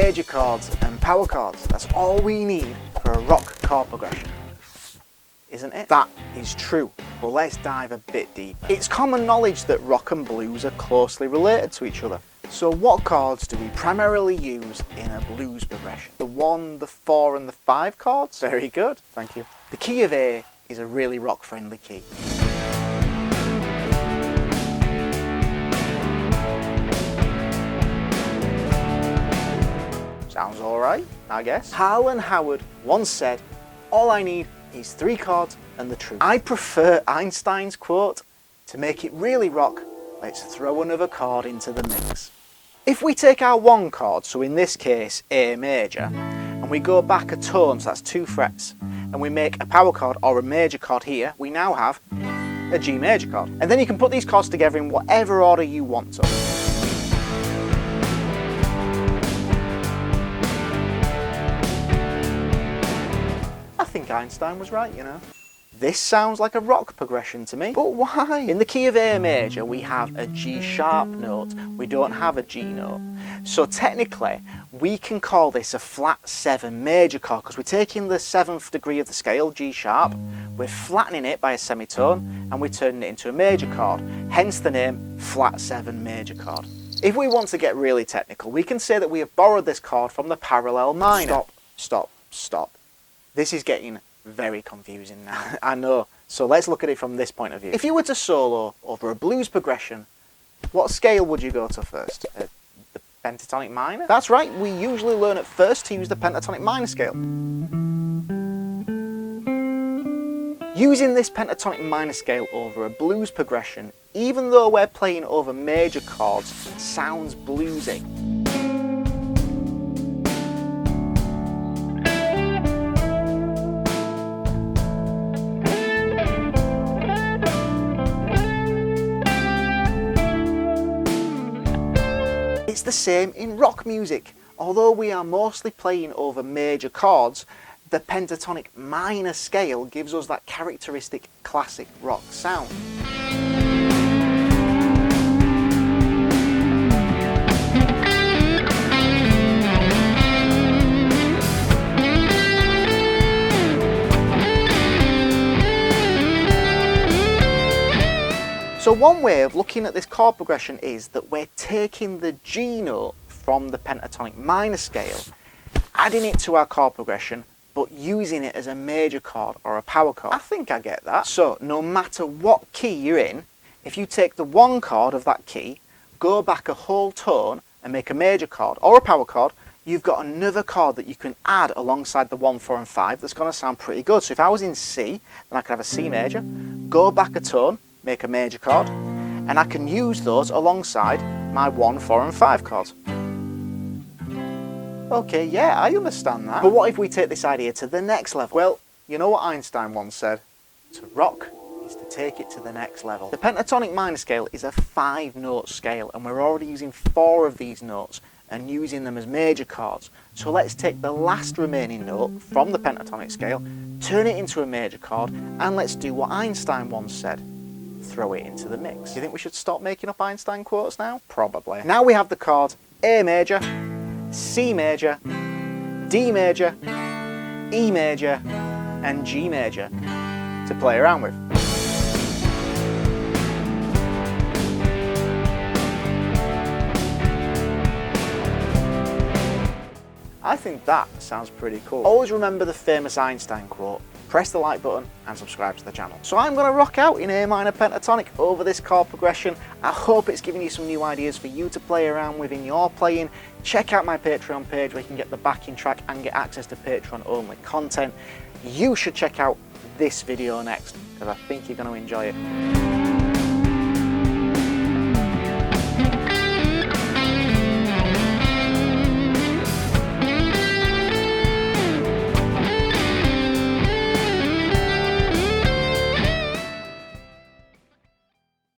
major chords and power chords. That's all we need for a rock chord progression, isn't it? That is true, but let's dive a bit deeper. It's common knowledge that rock and blues are closely related to each other. So what chords do we primarily use in a blues progression? The 1, the 4 and the 5 chords? Very good, thank you. The key of A is a really rock friendly key. Sounds alright, I guess. Harlan Howard once said, "All I need is 3 chords and the truth." I prefer Einstein's quote, "To make it really rock, let's throw another chord into the mix." If we take our 1 chord, so in this case A major, and we go back a tone, so that's 2 frets, and we make a power chord or a major chord here, we now have a G major chord. And then you can put these chords together in whatever order you want to. I think Einstein was right, you know. This sounds like a rock progression to me, but why? In the key of A major, we have a G sharp note. We don't have a G note. So technically, we can call this a flat 7 major chord because we're taking the 7th degree of the scale, G sharp, we're flattening it by a semitone, and we're turning it into a major chord. Hence the name flat 7 major chord. If we want to get really technical, we can say that we have borrowed this chord from the parallel minor. Stop, stop, stop. This is getting very confusing now. I know. So let's look at it from this point of view. If you were to solo over a blues progression, what scale would you go to first? The pentatonic minor? That's right, we usually learn at first to use the pentatonic minor scale. Using this pentatonic minor scale over a blues progression, even though we're playing over major chords, sounds bluesy. It's the same in rock music. Although we are mostly playing over major chords, the pentatonic minor scale gives us that characteristic classic rock sound. So one way of looking at this chord progression is that we're taking the G note from the pentatonic minor scale, adding it to our chord progression, but using it as a major chord or a power chord. I think I get that. So no matter what key you're in, if you take the 1 chord of that key, go back a whole tone and make a major chord or a power chord, you've got another chord that you can add alongside the 1, 4 and 5 that's going to sound pretty good. So if I was in C, then I could have a C major, go back a tone, make a major chord, and I can use those alongside my 1, 4 and 5 chords. Okay, yeah, I understand that. But what if we take this idea to the next level? Well, you know what Einstein once said? To rock is to take it to the next level. The pentatonic minor scale is a 5-note scale, and we're already using 4 of these notes and using them as major chords. So let's take the last remaining note from the pentatonic scale, turn it into a major chord, and let's do what Einstein once said. Throw it into the mix. Do you think we should stop making up Einstein quotes now? Probably. Now we have the chords A major, C major, D major, E major, and G major to play around with. I think that sounds pretty cool. Always remember the famous Einstein quote, press the like button and subscribe to the channel. So I'm going to rock out in A minor pentatonic over this chord progression. I hope it's giving you some new ideas for you to play around with in your playing. Check out my Patreon page where you can get the backing track and get access to Patreon only content. You should check out this video next because I think you're going to enjoy it.